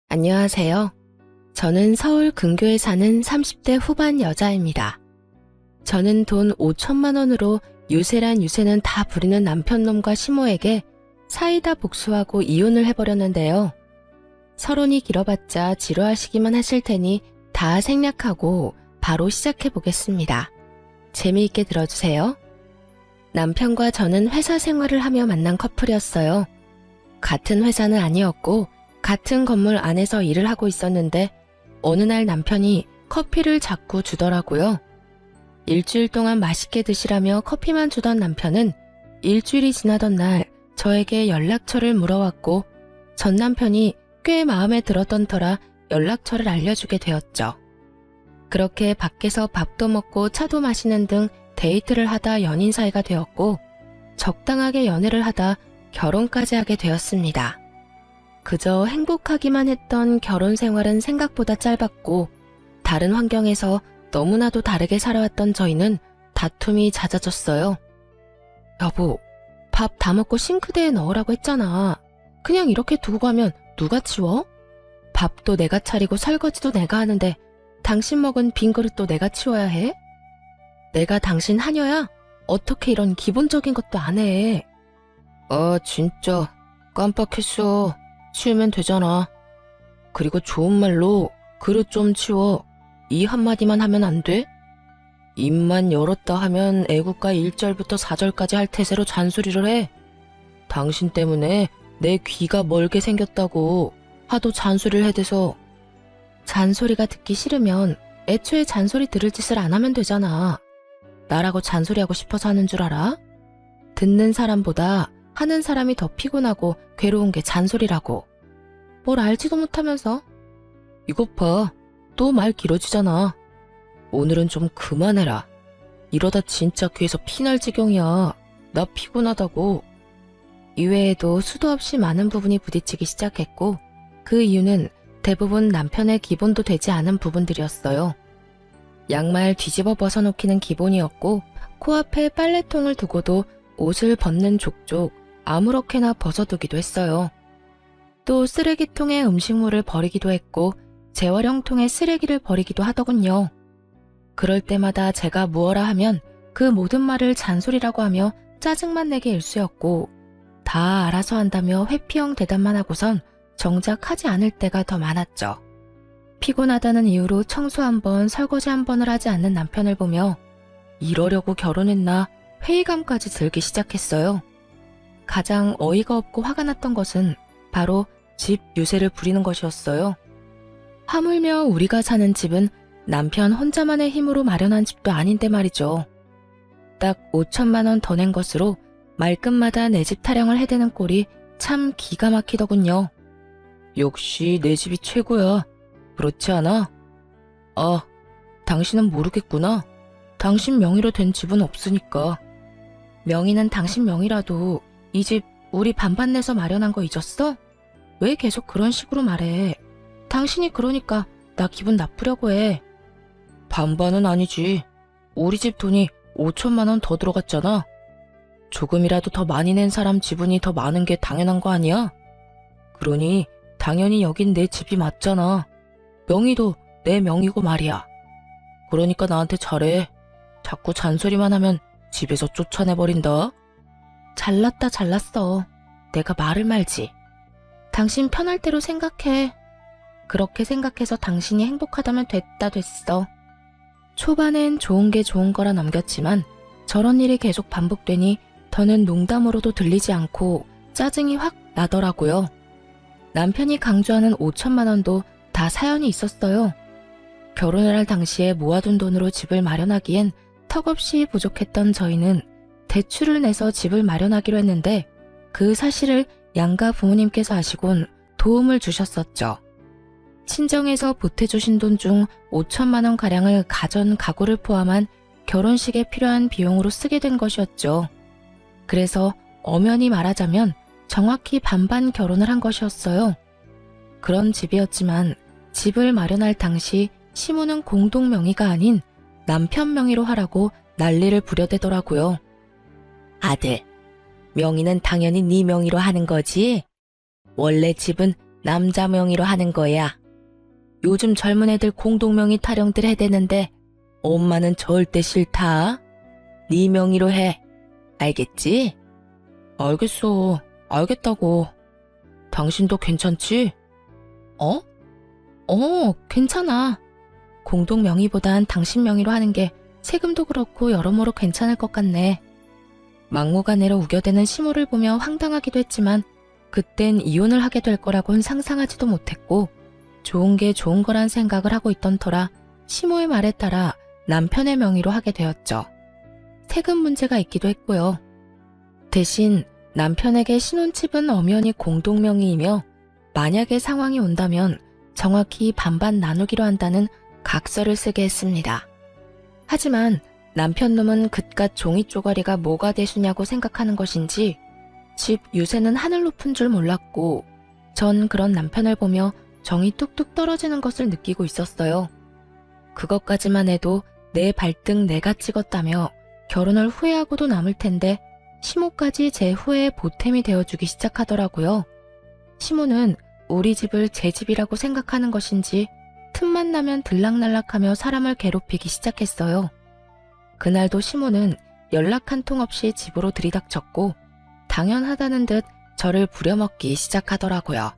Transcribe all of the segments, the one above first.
안녕하세요. 저는 서울 근교에 사는 30대 후반 여자입니다. 저는 돈 5천만 원으로 유세란 유세는 다 부리는 남편놈과 시모에게 사이다 복수하고 이혼을 해버렸는데요. 서론이 길어봤자 지루하시기만 하실 테니 다 생략하고 바로 시작해보겠습니다. 재미있게 들어주세요. 남편과 저는 회사 생활을 하며 만난 커플이었어요. 같은 회사는 아니었고 같은 건물 안에서 일을 하고 있었는데 어느 날 남편이 커피를 자꾸 주더라고요. 일주일 동안 맛있게 드시라며 커피만 주던 남편은 일주일이 지나던 날 저에게 연락처를 물어왔고 전 남편이 꽤 마음에 들었던 터라 연락처를 알려주게 되었죠. 그렇게 밖에서 밥도 먹고 차도 마시는 등 데이트를 하다 연인 사이가 되었고 적당하게 연애를 하다 결혼까지 하게 되었습니다. 그저 행복하기만 했던 결혼 생활은 생각보다 짧았고 다른 환경에서 너무나도 다르게 살아왔던 저희는 다툼이 잦아졌어요. 여보, 밥 다 먹고 싱크대에 넣으라고 했잖아. 그냥 이렇게 두고 가면 누가 치워? 밥도 내가 차리고 설거지도 내가 하는데 당신 먹은 빈 그릇도 내가 치워야 해? 내가 당신 하녀야? 어떻게 이런 기본적인 것도 안 해? 진짜 깜빡했어. 치우면 되잖아. 그리고 좋은 말로 그릇 좀 치워. 이 한마디만 하면 안 돼? 입만 열었다 하면 애국가 1절부터 4절까지 할 태세로 잔소리를 해. 당신 때문에 내 귀가 멀게 생겼다고 하도 잔소리를 해대서. 잔소리가 듣기 싫으면 애초에 잔소리 들을 짓을 안 하면 되잖아. 나라고 잔소리하고 싶어서 하는 줄 알아? 듣는 사람보다 하는 사람이 더 피곤하고 괴로운 게 잔소리라고. 뭘 알지도 못하면서. 이것 봐. 또 말 길어지잖아. 오늘은 좀 그만해라. 이러다 진짜 귀에서 피날 지경이야. 나 피곤하다고. 이외에도 수도 없이 많은 부분이 부딪히기 시작했고 그 이유는 대부분 남편의 기본도 되지 않은 부분들이었어요. 양말 뒤집어 벗어놓기는 기본이었고 코앞에 빨래통을 두고도 옷을 벗는 족족 아무렇게나 벗어두기도 했어요. 또 쓰레기통에 음식물을 버리기도 했고 재활용통에 쓰레기를 버리기도 하더군요. 그럴 때마다 제가 무어라 하면 그 모든 말을 잔소리라고 하며 짜증만 내게 일쑤였고 다 알아서 한다며 회피형 대답만 하고선 정작 하지 않을 때가 더 많았죠. 피곤하다는 이유로 청소 한 번, 설거지 한 번을 하지 않는 남편을 보며 이러려고 결혼했나 회의감까지 들기 시작했어요. 가장 어이가 없고 화가 났던 것은 바로 집 유세를 부리는 것이었어요. 하물며 우리가 사는 집은 남편 혼자만의 힘으로 마련한 집도 아닌데 말이죠. 딱 5천만 원 더 낸 것으로 말끝마다 내 집 타령을 해대는 꼴이 참 기가 막히더군요. 역시 내 집이 최고야. 그렇지 않아? 아, 당신은 모르겠구나. 당신 명의로 된 집은 없으니까. 명의는 당신 명의라도 이 집 우리 반반 내서 마련한 거 잊었어? 왜 계속 그런 식으로 말해? 당신이 그러니까 나 기분 나쁘려고 해. 반반은 아니지. 우리 집 돈이 5천만 원 더 들어갔잖아. 조금이라도 더 많이 낸 사람 지분이 더 많은 게 당연한 거 아니야? 그러니 당연히 여긴 내 집이 맞잖아. 명의도 내 명의고 말이야. 그러니까 나한테 잘해. 자꾸 잔소리만 하면 집에서 쫓아내버린다. 잘났다 잘났어. 내가 말을 말지. 당신 편할 대로 생각해. 그렇게 생각해서 당신이 행복하다면 됐다 됐어. 초반엔 좋은 게 좋은 거라 넘겼지만 저런 일이 계속 반복되니 더는 농담으로도 들리지 않고 짜증이 확 나더라고요. 남편이 강조하는 5천만 원도 다 사연이 있었어요. 결혼을 할 당시에 모아둔 돈으로 집을 마련하기엔 턱없이 부족했던 저희는 대출을 내서 집을 마련하기로 했는데 그 사실을 양가 부모님께서 아시곤 도움을 주셨었죠. 친정에서 보태주신 돈 중 5천만 원 가량을 가전 가구를 포함한 결혼식에 필요한 비용으로 쓰게 된 것이었죠. 그래서 엄연히 말하자면 정확히 반반 결혼을 한 것이었어요. 그런 집이었지만 집을 마련할 당시 시모는 공동 명의가 아닌 남편 명의로 하라고 난리를 부려대더라고요. 아들, 명의는 당연히 네 명의로 하는 거지. 원래 집은 남자 명의로 하는 거야. 요즘 젊은 애들 공동명의 타령들 해대는데 엄마는 절대 싫다. 네 명의로 해. 알겠지? 알겠어. 알겠다고. 당신도 괜찮지? 어? 괜찮아. 공동 명의보단 당신 명의로 하는 게 세금도 그렇고 여러모로 괜찮을 것 같네. 막무가내로 우겨대는 시모를 보며 황당하기도 했지만 그땐 이혼을 하게 될 거라곤 상상하지도 못했고 좋은 게 좋은 거란 생각을 하고 있던 터라 시모의 말에 따라 남편의 명의로 하게 되었죠. 세금 문제가 있기도 했고요. 대신 남편에게 신혼집은 엄연히 공동명의이며 만약에 상황이 온다면 정확히 반반 나누기로 한다는 각서를 쓰게 했습니다. 하지만 남편 놈은 그깟 종이 쪼가리가 뭐가 대수냐고 생각하는 것인지 집 유세는 하늘 높은 줄 몰랐고 전 그런 남편을 보며 정이 뚝뚝 떨어지는 것을 느끼고 있었어요. 그것까지만 해도 내 발등 내가 찍었다며 결혼을 후회하고도 남을 텐데 시모까지 제 후회의 보탬이 되어주기 시작하더라고요. 시모는 우리 집을 제 집이라고 생각하는 것인지 틈만 나면 들락날락하며 사람을 괴롭히기 시작했어요. 그날도 시모는 연락 한 통 없이 집으로 들이닥쳤고 당연하다는 듯 저를 부려먹기 시작하더라고요.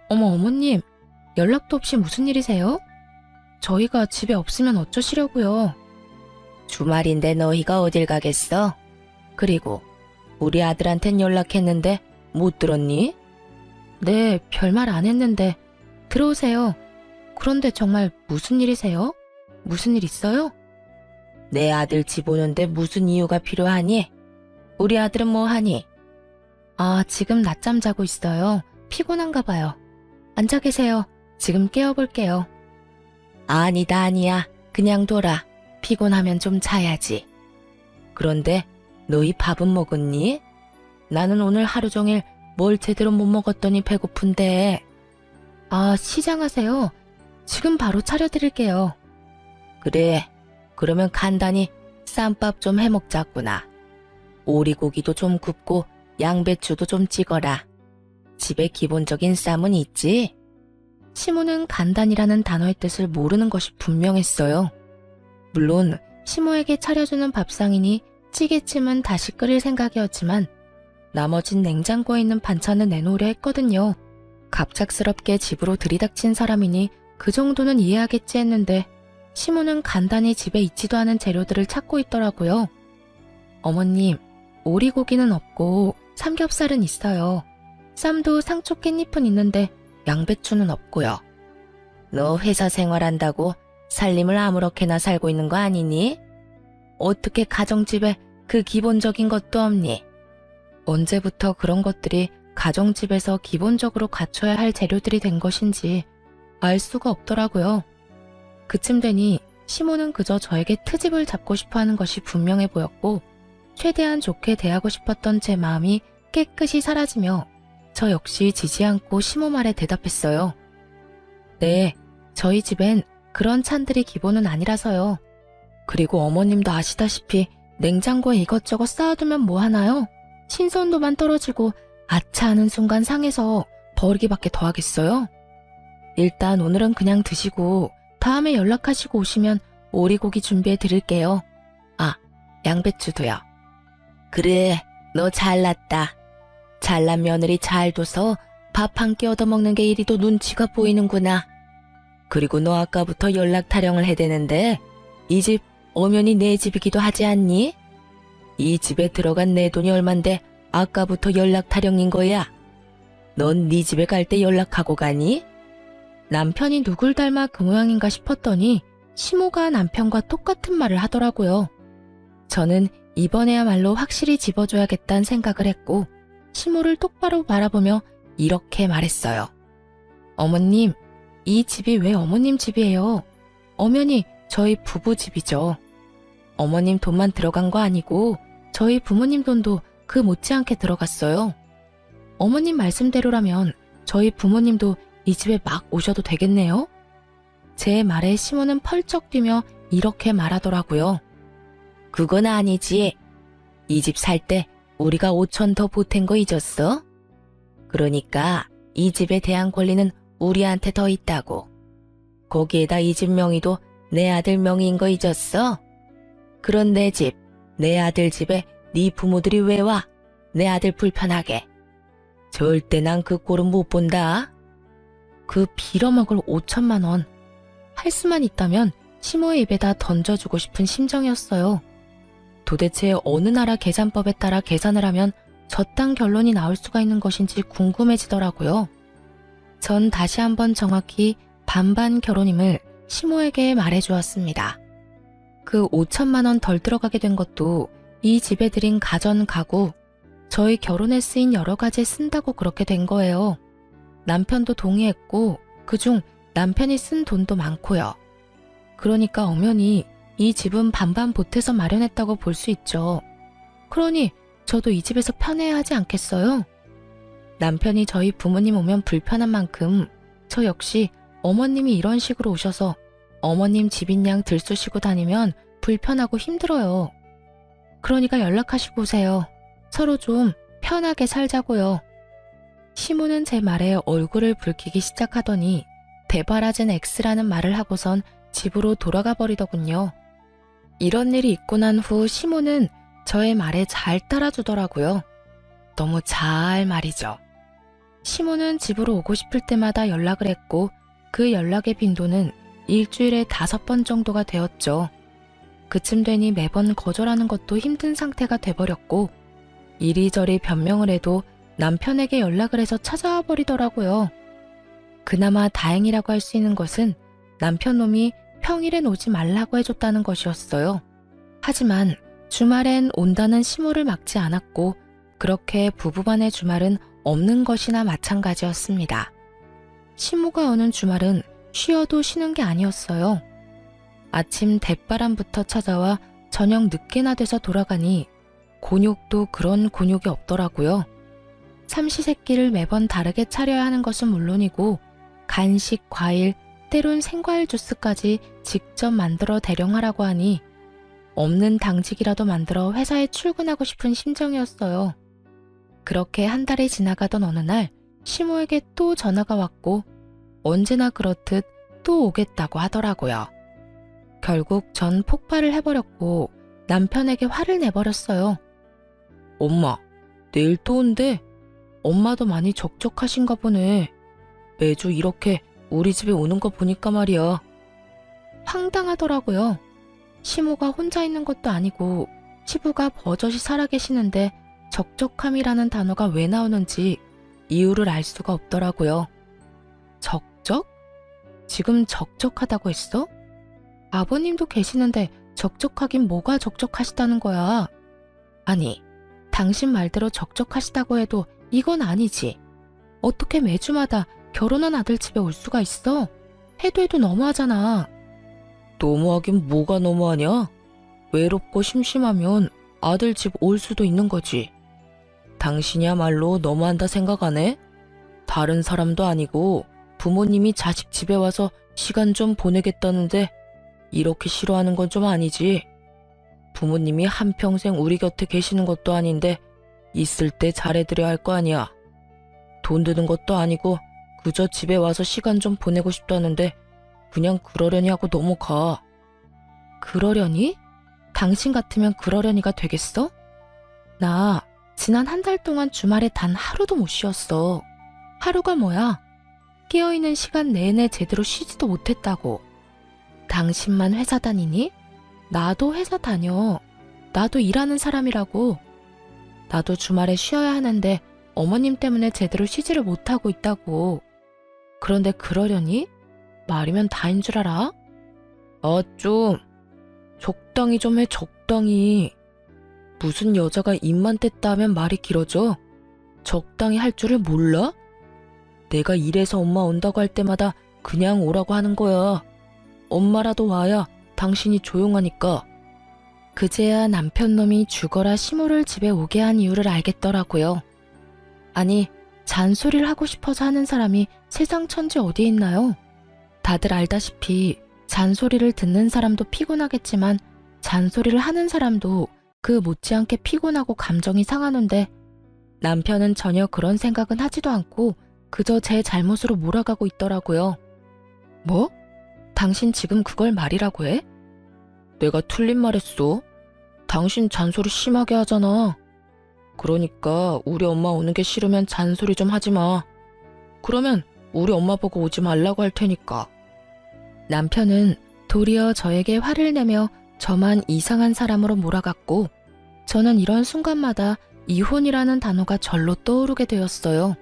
어머님, 연락도 없이 무슨 일이세요? 저희가 집에 없으면 어쩌시려고요? 주말인데 너희가 어딜 가겠어? 그리고 우리 아들한텐 연락했는데 못 들었니? 네, 별말 안 했는데 들어오세요. 그런데 정말 무슨 일이세요? 무슨 일 있어요? 내 아들 집 오는데 무슨 이유가 필요하니? 우리 아들은 뭐 하니? 아, 지금 낮잠 자고 있어요. 피곤한가 봐요. 앉아 계세요. 지금 깨워볼게요. 아니야. 그냥 둬라. 피곤하면 좀 자야지. 그런데 너희 밥은 먹었니? 나는 오늘 하루 종일 뭘 제대로 못 먹었더니 배고픈데. 아, 시장하세요. 지금 바로 차려드릴게요. 그래, 그러면 간단히 쌈밥 좀 해먹자꾸나. 오리고기도 좀 굽고 양배추도 좀 찍어라. 집에 기본적인 쌈은 있지? 시모는 간단이라는 단어의 뜻을 모르는 것이 분명했어요. 물론 시모에게 차려주는 밥상이니 찌개찜은 다시 끓일 생각이었지만 나머진 냉장고에 있는 반찬을 내놓으려 했거든요. 갑작스럽게 집으로 들이닥친 사람이니 그 정도는 이해하겠지 했는데 시모는 간단히 집에 있지도 않은 재료들을 찾고 있더라고요. 어머님, 오리고기는 없고 삼겹살은 있어요. 쌈도 상추 깻잎은 있는데 양배추는 없고요. 너 회사 생활한다고 살림을 아무렇게나 살고 있는 거 아니니? 어떻게 가정집에 그 기본적인 것도 없니? 언제부터 그런 것들이 가정집에서 기본적으로 갖춰야 할 재료들이 된 것인지 알 수가 없더라고요. 그쯤 되니 시모는 그저 저에게 트집을 잡고 싶어 하는 것이 분명해 보였고 최대한 좋게 대하고 싶었던 제 마음이 깨끗이 사라지며 저 역시 지지 않고 시모 말에 대답했어요. 네, 저희 집엔 그런 찬들이 기본은 아니라서요. 그리고 어머님도 아시다시피 냉장고에 이것저것 쌓아두면 뭐 하나요? 신선도만 떨어지고 아차 하는 순간 상해서 버리기밖에 더 하겠어요? 일단 오늘은 그냥 드시고 다음에 연락하시고 오시면 오리고기 준비해 드릴게요. 아, 양배추도요. 그래, 너 잘났다. 잘난 며느리 잘 둬서 밥 한 끼 얻어먹는 게 이리도 눈치가 보이는구나. 그리고 너 아까부터 연락 타령을 해대는데 이 집 엄연히 내 집이기도 하지 않니? 이 집에 들어간 내 돈이 얼만데 아까부터 연락 타령인 거야. 넌 네 집에 갈 때 연락하고 가니? 남편이 누굴 닮아 그 모양인가 싶었더니 시모가 남편과 똑같은 말을 하더라고요. 저는 이번에야말로 확실히 집어줘야겠다는 생각을 했고 시모를 똑바로 바라보며 이렇게 말했어요. 어머님, 이 집이 왜 어머님 집이에요? 엄연히 저희 부부 집이죠. 어머님 돈만 들어간 거 아니고 저희 부모님 돈도 그 못지않게 들어갔어요. 어머님 말씀대로라면 저희 부모님도 이 집에 막 오셔도 되겠네요? 제 말에 시모는 펄쩍 뛰며 이렇게 말하더라고요. 그건 아니지. 이 집 살 때 우리가 5천 더 보탠 거 잊었어? 그러니까 이 집에 대한 권리는 우리한테 더 있다고. 거기에다 이 집 명의도 내 아들 명의인 거 잊었어? 그런 내 집, 내 아들 집에 네 부모들이 왜 와? 내 아들 불편하게. 절대 난 그 꼴은 못 본다. 그 빌어먹을 5천만 원. 할 수만 있다면 시모의 입에다 던져주고 싶은 심정이었어요. 도대체 어느 나라 계산법에 따라 계산을 하면 저딴 결론이 나올 수가 있는 것인지 궁금해지더라고요. 전 다시 한번 정확히 반반 결혼임을 시모에게 말해주었습니다. 그 5천만 원 덜 들어가게 된 것도 이 집에 들인 가전 가구, 저희 결혼에 쓰인 여러 가지에 쓴다고 그렇게 된 거예요. 남편도 동의했고 그중 남편이 쓴 돈도 많고요. 그러니까 엄연히 이 집은 반반 보태서 마련했다고 볼 수 있죠. 그러니 저도 이 집에서 편해야 하지 않겠어요? 남편이 저희 부모님 오면 불편한 만큼 저 역시 어머님이 이런 식으로 오셔서 어머님 집인 양 들쑤시고 다니면 불편하고 힘들어요. 그러니까 연락하시고 오세요. 서로 좀 편하게 살자고요. 시모는 제 말에 얼굴을 붉히기 시작하더니 대바라진 X라는 말을 하고선 집으로 돌아가 버리더군요. 이런 일이 있고 난 후 시모는 저의 말에 잘 따라주더라고요. 너무 잘 말이죠. 시모는 집으로 오고 싶을 때마다 연락을 했고 그 연락의 빈도는 일주일에 5번 정도가 되었죠. 그쯤 되니 매번 거절하는 것도 힘든 상태가 돼버렸고 이리저리 변명을 해도 남편에게 연락을 해서 찾아와 버리더라고요. 그나마 다행이라고 할 수 있는 것은 남편 놈이 평일엔 오지 말라고 해줬다는 것이었어요. 하지만 주말엔 온다는 시모를 막지 않았고 그렇게 부부간의 주말은 없는 것이나 마찬가지였습니다. 시모가 오는 주말은 쉬어도 쉬는 게 아니었어요. 아침 대바람부터 찾아와 저녁 늦게나 돼서 돌아가니 곤욕도 그런 곤욕이 없더라고요. 삼시세끼를 매번 다르게 차려야 하는 것은 물론이고 간식, 과일, 때론 생과일 주스까지 직접 만들어 대령하라고 하니 없는 당직이라도 만들어 회사에 출근하고 싶은 심정이었어요. 그렇게 한 달이 지나가던 어느 날 시모에게 또 전화가 왔고 언제나 그렇듯 또 오겠다고 하더라고요. 결국 전 폭발을 해버렸고 남편에게 화를 내버렸어요. 엄마, 내일 또 온대. 엄마도 많이 적적하신가 보네. 매주 이렇게 우리 집에 오는 거 보니까 말이야. 황당하더라고요. 시모가 혼자 있는 것도 아니고 시부가 버젓이 살아계시는데 적적함이라는 단어가 왜 나오는지 이유를 알 수가 없더라고요. 적적? 지금 적적하다고 했어? 아버님도 계시는데 적적하긴 뭐가 적적하시다는 거야. 아니, 당신 말대로 적적하시다고 해도 이건 아니지. 어떻게 매주마다 결혼한 아들 집에 올 수가 있어? 해도 너무하잖아. 너무하긴 뭐가 너무하냐? 외롭고 심심하면 아들 집 올 수도 있는 거지. 당신이야말로 너무한다 생각 안 해? 다른 사람도 아니고 부모님이 자식 집에 와서 시간 좀 보내겠다는데 이렇게 싫어하는 건 좀 아니지. 부모님이 한평생 우리 곁에 계시는 것도 아닌데 있을 때 잘해드려야 할 거 아니야. 돈 드는 것도 아니고 그저 집에 와서 시간 좀 보내고 싶다는데 그냥 그러려니 하고 넘어가. 그러려니? 당신 같으면 그러려니가 되겠어? 나 지난 한 달 동안 주말에 단 하루도 못 쉬었어. 하루가 뭐야? 깨어있는 시간 내내 제대로 쉬지도 못했다고. 당신만 회사 다니니? 나도 회사 다녀. 나도 일하는 사람이라고. 나도 주말에 쉬어야 하는데 어머님 때문에 제대로 쉬지를 못하고 있다고. 그런데 그러려니? 말이면 다인 줄 알아? 좀 적당히 좀 해, 적당히. 무슨 여자가 입만 뗐다 하면 말이 길어져? 적당히 할 줄을 몰라? 내가 일해서 엄마 온다고 할 때마다 그냥 오라고 하는 거야. 엄마라도 와야 당신이 조용하니까. 그제야 남편놈이 죽어라 시모를 집에 오게 한 이유를 알겠더라고요. 아니, 잔소리를 하고 싶어서 하는 사람이 세상 천지 어디에 있나요? 다들 알다시피 잔소리를 듣는 사람도 피곤하겠지만 잔소리를 하는 사람도 그 못지않게 피곤하고 감정이 상하는데 남편은 전혀 그런 생각은 하지도 않고 그저 제 잘못으로 몰아가고 있더라고요. 뭐? 당신 지금 그걸 말이라고 해? 내가 틀린 말 했어. 당신 잔소리 심하게 하잖아. 그러니까 우리 엄마 오는 게 싫으면 잔소리 좀 하지 마. 그러면 우리 엄마 보고 오지 말라고 할 테니까. 남편은 도리어 저에게 화를 내며 저만 이상한 사람으로 몰아갔고, 저는 이런 순간마다 이혼이라는 단어가 절로 떠오르게 되었어요.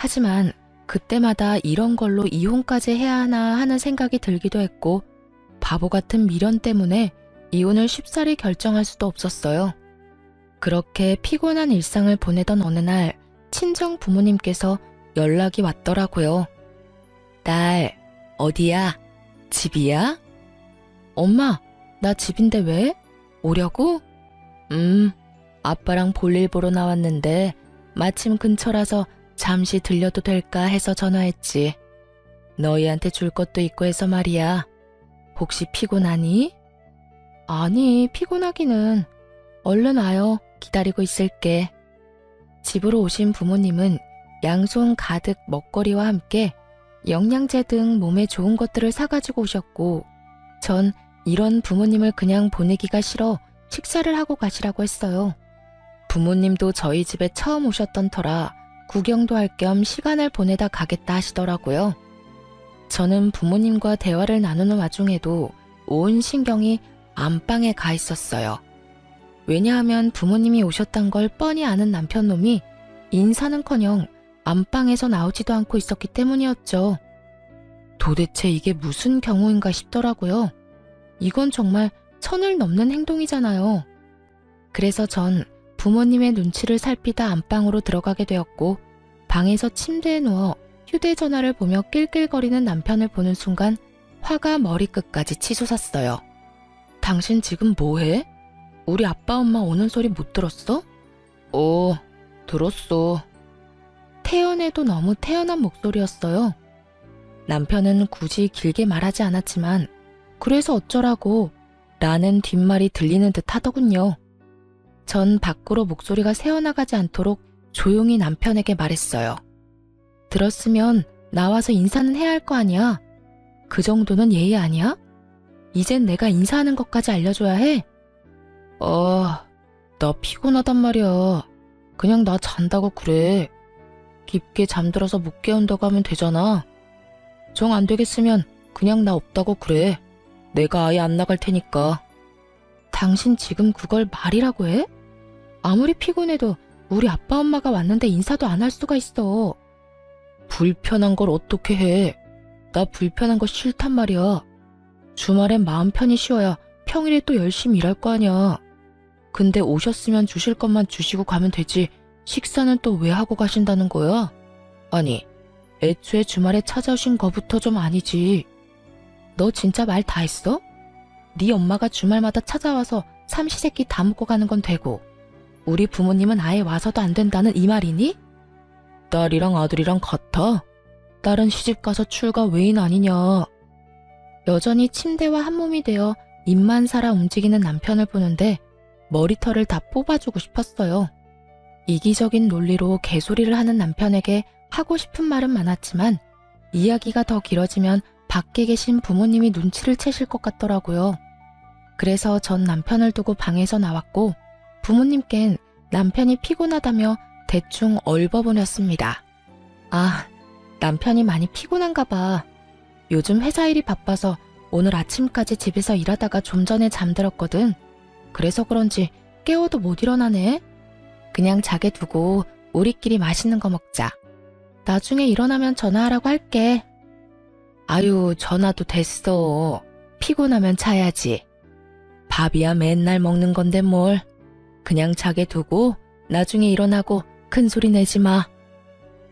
하지만 그때마다 이런 걸로 이혼까지 해야 하나 하는 생각이 들기도 했고, 바보 같은 미련 때문에 이혼을 쉽사리 결정할 수도 없었어요. 그렇게 피곤한 일상을 보내던 어느 날 친정 부모님께서 연락이 왔더라고요. 딸, 어디야? 집이야? 엄마, 나 집인데 왜? 오려고? 아빠랑 볼일 보러 나왔는데 마침 근처라서 잠시 들려도 될까 해서 전화했지. 너희한테 줄 것도 있고 해서 말이야. 혹시 피곤하니? 아니, 피곤하기는. 얼른 와요. 기다리고 있을게. 집으로 오신 부모님은 양손 가득 먹거리와 함께 영양제 등 몸에 좋은 것들을 사가지고 오셨고, 전 이런 부모님을 그냥 보내기가 싫어 식사를 하고 가시라고 했어요. 부모님도 저희 집에 처음 오셨던 터라 구경도 할 겸 시간을 보내다 가겠다 하시더라고요. 저는 부모님과 대화를 나누는 와중에도 온 신경이 안방에 가 있었어요. 왜냐하면 부모님이 오셨단 걸 뻔히 아는 남편놈이 인사는커녕 안방에서 나오지도 않고 있었기 때문이었죠. 도대체 이게 무슨 경우인가 싶더라고요. 이건 정말 선을 넘는 행동이잖아요. 그래서 전 부모님의 눈치를 살피다 안방으로 들어가게 되었고, 방에서 침대에 누워 휴대전화를 보며 낄낄거리는 남편을 보는 순간 화가 머리끝까지 치솟았어요. 당신 지금 뭐해? 우리 아빠 엄마 오는 소리 못 들었어? 들었어. 태연해도 너무 태연한 목소리였어요. 남편은 굳이 길게 말하지 않았지만 그래서 어쩌라고 라는 뒷말이 들리는 듯 하더군요. 전 밖으로 목소리가 새어나가지 않도록 조용히 남편에게 말했어요. 들었으면 나와서 인사는 해야 할 거 아니야? 그 정도는 예의 아니야? 이젠 내가 인사하는 것까지 알려줘야 해? 나 피곤하단 말이야. 그냥 나 잔다고 그래. 깊게 잠들어서 못 깨운다고 하면 되잖아. 정 안 되겠으면 그냥 나 없다고 그래. 내가 아예 안 나갈 테니까. 당신 지금 그걸 말이라고 해? 아무리 피곤해도 우리 아빠 엄마가 왔는데 인사도 안 할 수가 있어. 불편한 걸 어떻게 해? 나 불편한 거 싫단 말이야. 주말엔 마음 편히 쉬어야 평일에 또 열심히 일할 거 아니야. 근데 오셨으면 주실 것만 주시고 가면 되지. 식사는 또 왜 하고 가신다는 거야? 아니, 애초에 주말에 찾아오신 거부터 좀 아니지. 너 진짜 말 다 했어? 네 엄마가 주말마다 찾아와서 삼시세끼 다 먹고 가는 건 되고, 우리 부모님은 아예 와서도 안 된다는 이 말이니? 딸이랑 아들이랑 같아? 딸은 시집가서 출가 외인 아니냐. 여전히 침대와 한몸이 되어 입만 살아 움직이는 남편을 보는데 머리털을 다 뽑아주고 싶었어요. 이기적인 논리로 개소리를 하는 남편에게 하고 싶은 말은 많았지만 이야기가 더 길어지면 밖에 계신 부모님이 눈치를 채실 것 같더라고요. 그래서 전 남편을 두고 방에서 나왔고, 부모님께는 남편이 피곤하다며 대충 얼버무렸습니다. 남편이 많이 피곤한가 봐. 요즘 회사 일이 바빠서 오늘 아침까지 집에서 일하다가 좀 전에 잠들었거든. 그래서 그런지 깨워도 못 일어나네. 그냥 자게 두고 우리끼리 맛있는 거 먹자. 나중에 일어나면 전화하라고 할게. 아유, 전화도 됐어. 피곤하면 자야지. 밥이야 맨날 먹는 건데 뭘. 그냥 자게 두고 나중에 일어나고 큰 소리 내지 마.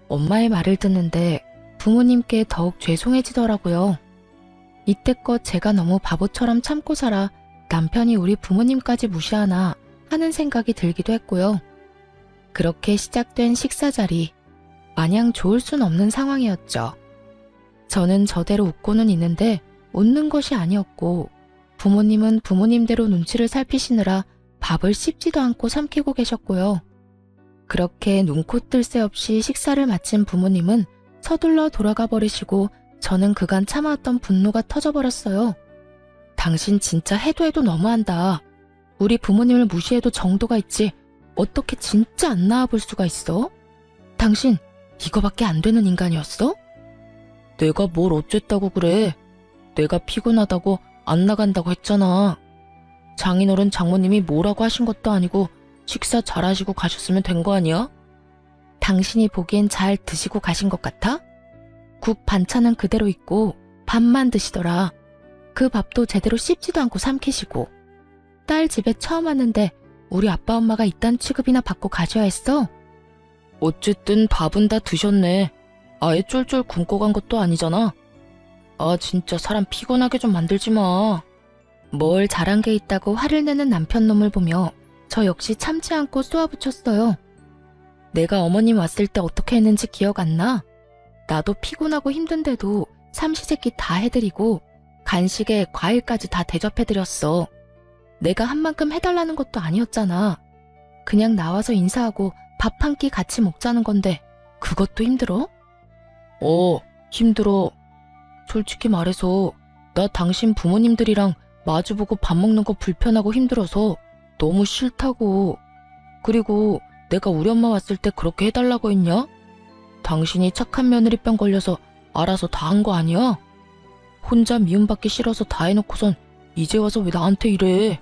엄마의 말을 듣는데 부모님께 더욱 죄송해지더라고요. 이때껏 제가 너무 바보처럼 참고 살아 남편이 우리 부모님까지 무시하나 하는 생각이 들기도 했고요. 그렇게 시작된 식사 자리, 마냥 좋을 순 없는 상황이었죠. 저는 저대로 웃고는 있는데 웃는 것이 아니었고, 부모님은 부모님대로 눈치를 살피시느라 밥을 씹지도 않고 삼키고 계셨고요. 그렇게 눈코 뜰 새 없이 식사를 마친 부모님은 서둘러 돌아가 버리시고 저는 그간 참아왔던 분노가 터져버렸어요. 당신 진짜 해도 해도 너무한다. 우리 부모님을 무시해도 정도가 있지. 어떻게 진짜 안 나와볼 수가 있어? 당신 이거밖에 안 되는 인간이었어? 내가 뭘 어쨌다고 그래. 내가 피곤하다고 안 나간다고 했잖아. 장인어른 장모님이 뭐라고 하신 것도 아니고 식사 잘하시고 가셨으면 된 거 아니야? 당신이 보기엔 잘 드시고 가신 것 같아? 국 반찬은 그대로 있고 밥만 드시더라. 그 밥도 제대로 씹지도 않고 삼키시고. 딸 집에 처음 왔는데 우리 아빠 엄마가 이딴 취급이나 받고 가셔야 했어? 어쨌든 밥은 다 드셨네. 아예 쫄쫄 굶고 간 것도 아니잖아. 아 진짜 사람 피곤하게 좀 만들지 마. 뭘 잘한 게 있다고 화를 내는 남편 놈을 보며 저 역시 참지 않고 쏘아붙였어요. 내가 어머님 왔을 때 어떻게 했는지 기억 안 나? 나도 피곤하고 힘든데도 삼시세끼 다 해드리고 간식에 과일까지 다 대접해드렸어. 내가 한 만큼 해달라는 것도 아니었잖아. 그냥 나와서 인사하고 밥 한 끼 같이 먹자는 건데 그것도 힘들어? 힘들어. 솔직히 말해서 나 당신 부모님들이랑 마주보고 밥 먹는 거 불편하고 힘들어서 너무 싫다고. 그리고 내가 우리 엄마 왔을 때 그렇게 해달라고 했냐? 당신이 착한 며느리병 걸려서 알아서 다 한 거 아니야? 혼자 미움받기 싫어서 다 해놓고선 이제 와서 왜 나한테 이래?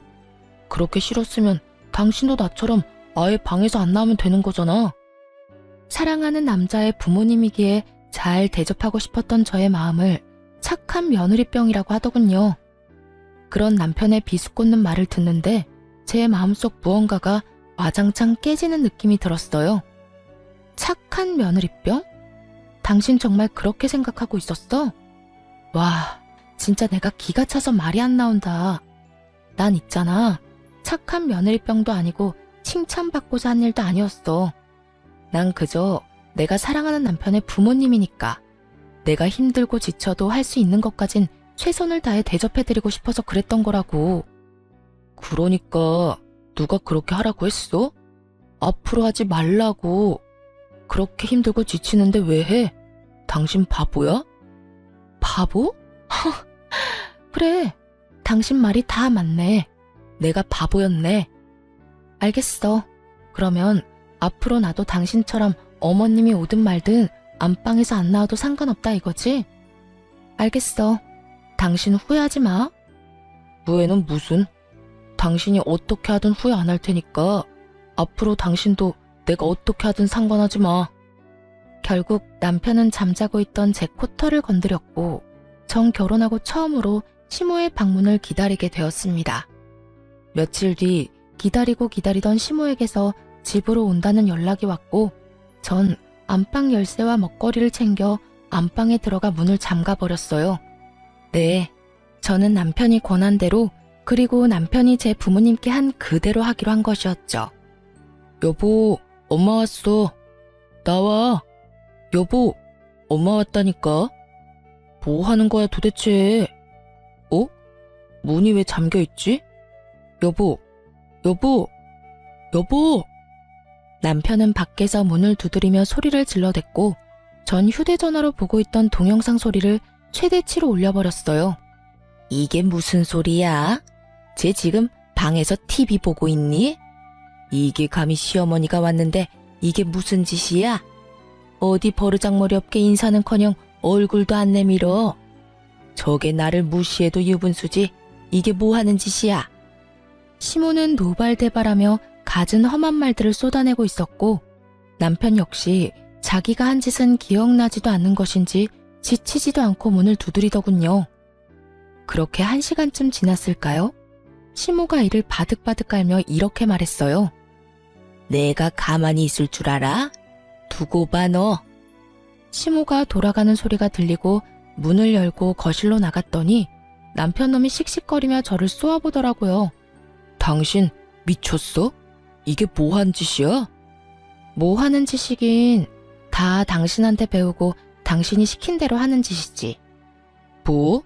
그렇게 싫었으면 당신도 나처럼 아예 방에서 안 나오면 되는 거잖아. 사랑하는 남자의 부모님이기에 잘 대접하고 싶었던 저의 마음을 착한 며느리병이라고 하더군요. 그런 남편의 비수꽂는 말을 듣는데 제 마음속 무언가가 와장창 깨지는 느낌이 들었어요. 착한 며느리병? 당신 정말 그렇게 생각하고 있었어? 와, 진짜 내가 기가 차서 말이 안 나온다. 난 있잖아. 착한 며느리병도 아니고 칭찬받고자 한 일도 아니었어. 난 그저 내가 사랑하는 남편의 부모님이니까 내가 힘들고 지쳐도 할 수 있는 것까진 최선을 다해 대접해드리고 싶어서 그랬던 거라고. 그러니까 누가 그렇게 하라고 했어? 앞으로 하지 말라고. 그렇게 힘들고 지치는데 왜 해? 당신 바보야? 바보? 그래, 당신 말이 다 맞네. 내가 바보였네. 알겠어. 그러면 앞으로 나도 당신처럼 어머님이 오든 말든 안방에서 안 나와도 상관없다 이거지? 알겠어. 당신 후회하지 마. 후회는 무슨? 당신이 어떻게 하든 후회 안 할 테니까 앞으로 당신도 내가 어떻게 하든 상관하지 마. 결국 남편은 잠자고 있던 제 코털을 건드렸고 전 결혼하고 처음으로 시모의 방문을 기다리게 되었습니다. 며칠 뒤 기다리고 기다리던 시모에게서 집으로 온다는 연락이 왔고 전 안방 열쇠와 먹거리를 챙겨 안방에 들어가 문을 잠가버렸어요. 네, 저는 남편이 권한 대로 그리고 남편이 제 부모님께 한 그대로 하기로 한 것이었죠. 여보, 엄마 왔어. 나와. 여보, 엄마 왔다니까. 뭐 하는 거야 도대체? 문이 왜 잠겨있지? 여보, 여보, 여보! 남편은 밖에서 문을 두드리며 소리를 질러댔고 전 휴대전화로 보고 있던 동영상 소리를 최대치로 올려버렸어요. 이게 무슨 소리야? 쟤 지금 방에서 TV 보고 있니? 이게 감히 시어머니가 왔는데 이게 무슨 짓이야? 어디 버르장머리 없게 인사는커녕 얼굴도 안 내밀어. 저게 나를 무시해도 유분수지. 이게 뭐 하는 짓이야? 시모는 노발대발하며 갖은 험한 말들을 쏟아내고 있었고 남편 역시 자기가 한 짓은 기억나지도 않는 것인지 지치지도 않고 문을 두드리더군요. 그렇게 1시간쯤 지났을까요? 시모가 이를 바득바득 깔며 이렇게 말했어요. 내가 가만히 있을 줄 알아? 두고 봐 너. 시모가 돌아가는 소리가 들리고 문을 열고 거실로 나갔더니 남편놈이 씩씩거리며 저를 쏘아보더라고요. 당신 미쳤어? 이게 뭐 한 짓이야? 뭐 하는 짓이긴 다 당신한테 배우고 당신이 시킨 대로 하는 짓이지. 뭐?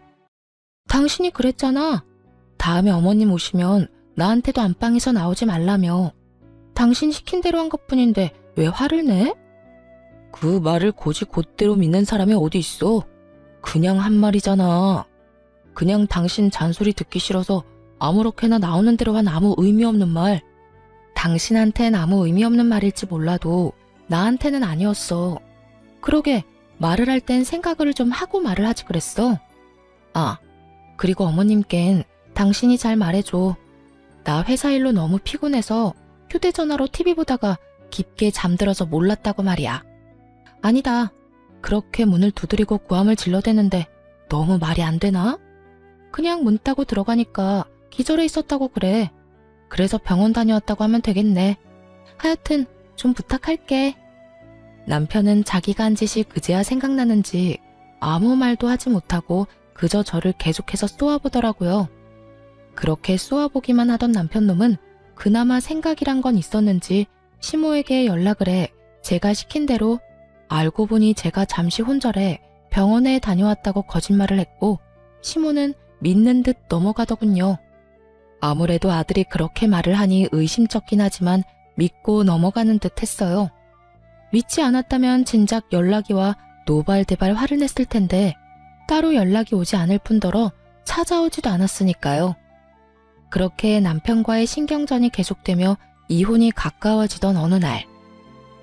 당신이 그랬잖아. 다음에 어머님 오시면 나한테도 안방에서 나오지 말라며. 당신 시킨 대로 한 것뿐인데 왜 화를 내? 그 말을 곧이 곧대로 믿는 사람이 어디 있어? 그냥 한 말이잖아. 그냥 당신 잔소리 듣기 싫어서 아무렇게나 나오는 대로 한 아무 의미 없는 말. 당신한텐 아무 의미 없는 말일지 몰라도 나한테는 아니었어. 그러게 말을 할 땐 생각을 좀 하고 말을 하지 그랬어. 아, 그리고 어머님껜 당신이 잘 말해줘. 나 회사 일로 너무 피곤해서 휴대전화로 TV 보다가 깊게 잠들어서 몰랐다고 말이야. 아니다. 그렇게 문을 두드리고 고함을 질러대는데 너무 말이 안 되나? 그냥 문 따고 들어가니까 기절해 있었다고 그래. 그래서 병원 다녀왔다고 하면 되겠네. 하여튼 좀 부탁할게. 남편은 자기가 한 짓이 그제야 생각나는지 아무 말도 하지 못하고 그저 저를 계속해서 쏘아보더라고요. 그렇게 쏘아보기만 하던 남편놈은 그나마 생각이란 건 있었는지 시모에게 연락을 해 제가 시킨 대로 알고 보니 제가 잠시 혼절해 병원에 다녀왔다고 거짓말을 했고 시모는 믿는 듯 넘어가더군요. 아무래도 아들이 그렇게 말을 하니 의심쩍긴 하지만 믿고 넘어가는 듯 했어요. 믿지 않았다면 진작 연락이 와 노발대발 화를 냈을 텐데 따로 연락이 오지 않을 뿐더러 찾아오지도 않았으니까요. 그렇게 남편과의 신경전이 계속되며 이혼이 가까워지던 어느 날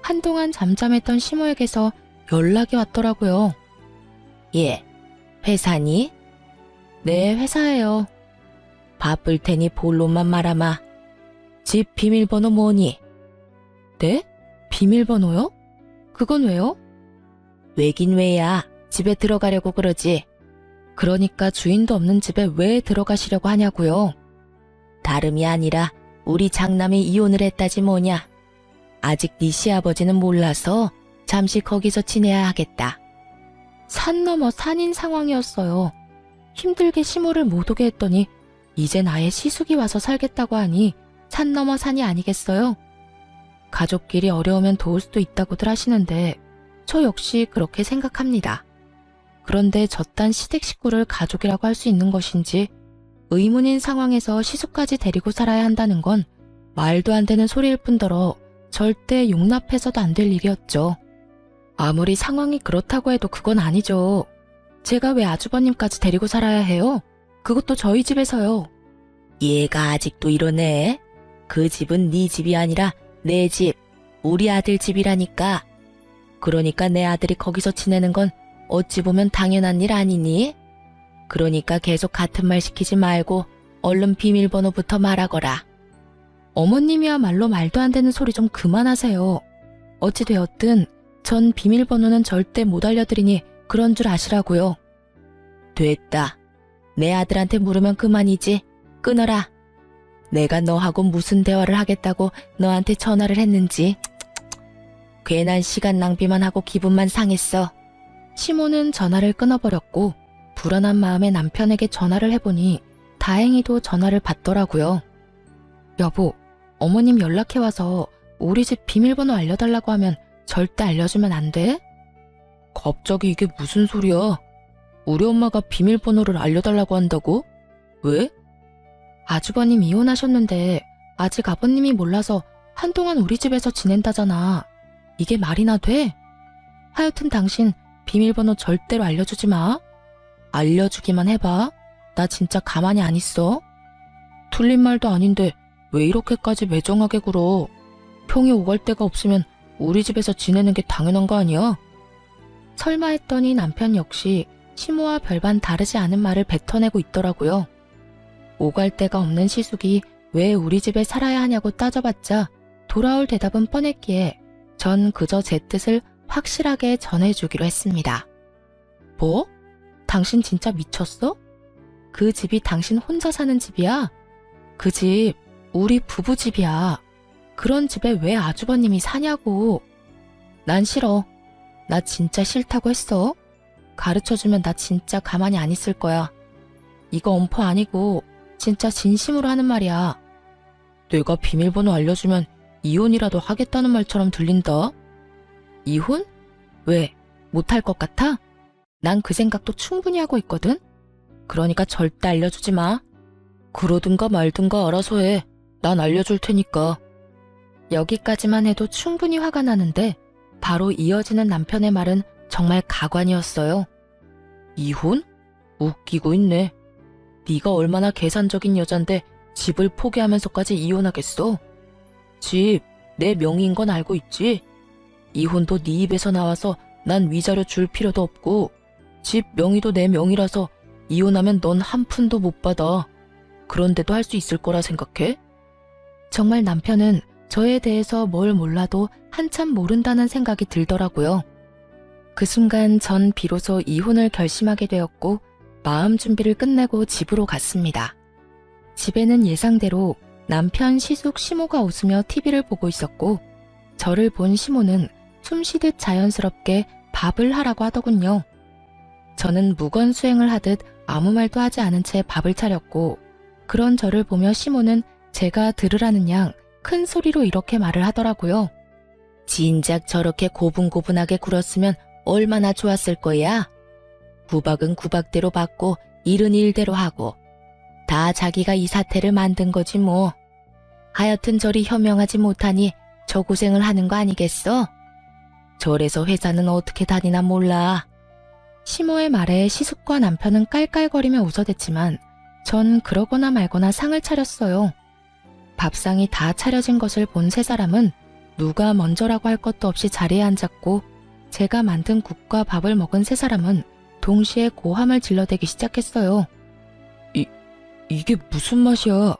한동안 잠잠했던 시모에게서 연락이 왔더라고요. 예, 회사니? 네, 회사예요. 바쁠 테니 본론만 말아마. 집 비밀번호 뭐니? 네? 비밀번호요? 그건 왜요? 왜긴 왜야. 집에 들어가려고 그러지. 그러니까 주인도 없는 집에 왜 들어가시려고 하냐고요. 다름이 아니라 우리 장남이 이혼을 했다지 뭐냐. 아직 네 시아버지는 몰라서 잠시 거기서 지내야 하겠다. 산 넘어 산인 상황이었어요. 힘들게 시모를 못 오게 했더니 이젠 아예 시숙이 와서 살겠다고 하니 산 넘어 산이 아니겠어요? 가족끼리 어려우면 도울 수도 있다고들 하시는데 저 역시 그렇게 생각합니다. 그런데 저딴 시댁 식구를 가족이라고 할 수 있는 것인지 의문인 상황에서 시숙까지 데리고 살아야 한다는 건 말도 안 되는 소리일 뿐더러 절대 용납해서도 안 될 일이었죠. 아무리 상황이 그렇다고 해도 그건 아니죠. 제가 왜 아주버님까지 데리고 살아야 해요? 그것도 저희 집에서요. 얘가 아직도 이러네. 그 집은 네 집이 아니라 내 집, 우리 아들 집이라니까. 그러니까 내 아들이 거기서 지내는 건 어찌 보면 당연한 일 아니니? 그러니까 계속 같은 말 시키지 말고 얼른 비밀번호부터 말하거라. 어머님이야말로 말도 안 되는 소리 좀 그만하세요. 어찌 되었든 전 비밀번호는 절대 못 알려드리니 그런 줄 아시라고요. 됐다. 내 아들한테 물으면 그만이지. 끊어라. 내가 너하고 무슨 대화를 하겠다고 너한테 전화를 했는지. 괜한 시간 낭비만 하고 기분만 상했어. 시모는 전화를 끊어버렸고 불안한 마음에 남편에게 전화를 해보니 다행히도 전화를 받더라고요. 여보, 어머님 연락해와서 우리 집 비밀번호 알려달라고 하면 절대 알려주면 안 돼? 갑자기 이게 무슨 소리야? 우리 엄마가 비밀번호를 알려달라고 한다고? 왜? 아주버님 이혼하셨는데 아직 아버님이 몰라서 한동안 우리 집에서 지낸다잖아. 이게 말이나 돼? 하여튼 당신 비밀번호 절대로 알려주지 마. 알려주기만 해봐. 나 진짜 가만히 안 있어. 틀린 말도 아닌데 왜 이렇게까지 매정하게 굴어. 평이 오갈 데가 없으면 우리 집에서 지내는 게 당연한 거 아니야? 설마 했더니 남편 역시 시모와 별반 다르지 않은 말을 뱉어내고 있더라고요. 오갈 데가 없는 시숙이 왜 우리 집에 살아야 하냐고 따져봤자 돌아올 대답은 뻔했기에 전 그저 제 뜻을 확실하게 전해주기로 했습니다. 뭐? 당신 진짜 미쳤어? 그 집이 당신 혼자 사는 집이야? 그 집 우리 부부 집이야. 그런 집에 왜 아주버님이 사냐고. 난 싫어. 나 진짜 싫다고 했어. 가르쳐주면 나 진짜 가만히 안 있을 거야. 이거 엄포 아니고 진짜 진심으로 하는 말이야. 내가 비밀번호 알려주면 이혼이라도 하겠다는 말처럼 들린다. 이혼? 왜? 못할 것 같아? 난 그 생각도 충분히 하고 있거든. 그러니까 절대 알려주지 마. 그러든가 말든가 알아서 해. 난 알려줄 테니까. 여기까지만 해도 충분히 화가 나는데 바로 이어지는 남편의 말은 정말 가관이었어요. 이혼? 웃기고 있네. 네가 얼마나 계산적인 여잔데 집을 포기하면서까지 이혼하겠어? 집 내 명의인 건 알고 있지? 이혼도 네 입에서 나와서 난 위자료 줄 필요도 없고 집 명의도 내 명의라서 이혼하면 넌 한 푼도 못 받아. 그런데도 할 수 있을 거라 생각해? 정말 남편은 저에 대해서 뭘 몰라도 한참 모른다는 생각이 들더라고요. 그 순간 전 비로소 이혼을 결심하게 되었고 마음 준비를 끝내고 집으로 갔습니다. 집에는 예상대로 남편 시숙 시모가 웃으며 TV를 보고 있었고 저를 본 시모는 숨쉬듯 자연스럽게 밥을 하라고 하더군요. 저는 무건수행을 하듯 아무 말도 하지 않은 채 밥을 차렸고 그런 저를 보며 시모는 제가 들으라는 양 큰 소리로 이렇게 말을 하더라고요. 진작 저렇게 고분고분하게 굴었으면 얼마나 좋았을 거야. 구박은 구박대로 받고 일은 일대로 하고 다 자기가 이 사태를 만든 거지 뭐. 하여튼 저리 현명하지 못하니 저 고생을 하는 거 아니겠어? 저래서 회사는 어떻게 다니나 몰라. 시모의 말에 시숙과 남편은 깔깔거리며 웃어댔지만 전 그러거나 말거나 상을 차렸어요. 밥상이 다 차려진 것을 본 세 사람은 누가 먼저라고 할 것도 없이 자리에 앉았고 제가 만든 국과 밥을 먹은 세 사람은 동시에 고함을 질러대기 시작했어요. 이게 무슨 맛이야?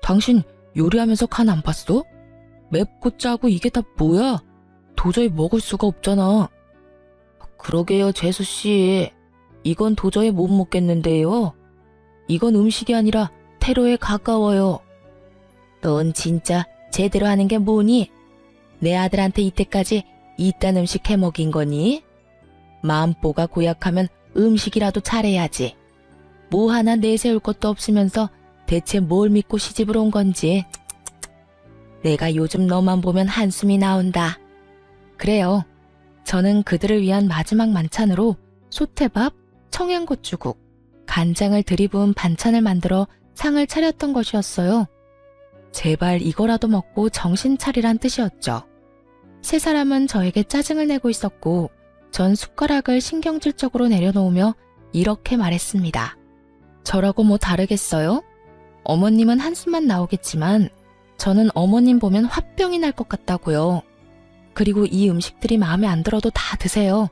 당신 요리하면서 간 안 봤어? 맵고 짜고 이게 다 뭐야? 도저히 먹을 수가 없잖아. 그러게요, 재수씨. 이건 도저히 못 먹겠는데요. 이건 음식이 아니라 테러에 가까워요. 넌 진짜 제대로 하는 게 뭐니? 내 아들한테 이때까지 이딴 음식 해먹인 거니? 마음보가 고약하면 음식이라도 잘해야지. 뭐 하나 내세울 것도 없으면서 대체 뭘 믿고 시집을 온 건지. 내가 요즘 너만 보면 한숨이 나온다. 그래요. 저는 그들을 위한 마지막 만찬으로 소태밥, 청양고추국, 간장을 들이부은 반찬을 만들어 상을 차렸던 것이었어요. 제발 이거라도 먹고 정신 차리란 뜻이었죠. 세 사람은 저에게 짜증을 내고 있었고 전 숟가락을 신경질적으로 내려놓으며 이렇게 말했습니다. 저라고 뭐 다르겠어요? 어머님은 한숨만 나오겠지만 저는 어머님 보면 화병이 날 것 같다고요. 그리고 이 음식들이 마음에 안 들어도 다 드세요.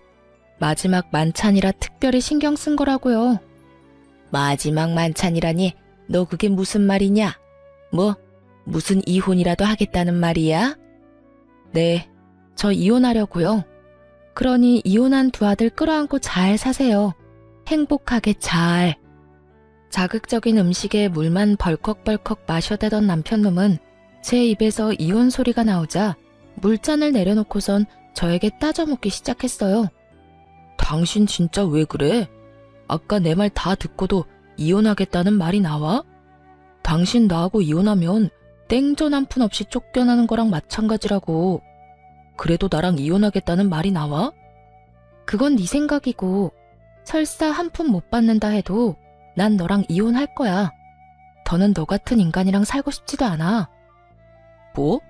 마지막 만찬이라 특별히 신경 쓴 거라고요. 마지막 만찬이라니 너 그게 무슨 말이냐? 뭐 무슨 이혼이라도 하겠다는 말이야? 네, 저 이혼하려고요. 그러니 이혼한 두 아들 끌어안고 잘 사세요. 행복하게 잘. 자극적인 음식에 물만 벌컥벌컥 마셔대던 남편놈은 제 입에서 이혼 소리가 나오자 물잔을 내려놓고선 저에게 따져묻기 시작했어요. 당신 진짜 왜 그래? 아까 내 말 다 듣고도 이혼하겠다는 말이 나와? 당신 나하고 이혼하면 땡전 한 푼 없이 쫓겨나는 거랑 마찬가지라고. 그래도 나랑 이혼하겠다는 말이 나와? 그건 네 생각이고 설사 한 푼 못 받는다 해도 난 너랑 이혼할 거야. 더는 너 같은 인간이랑 살고 싶지도 않아. 뭐?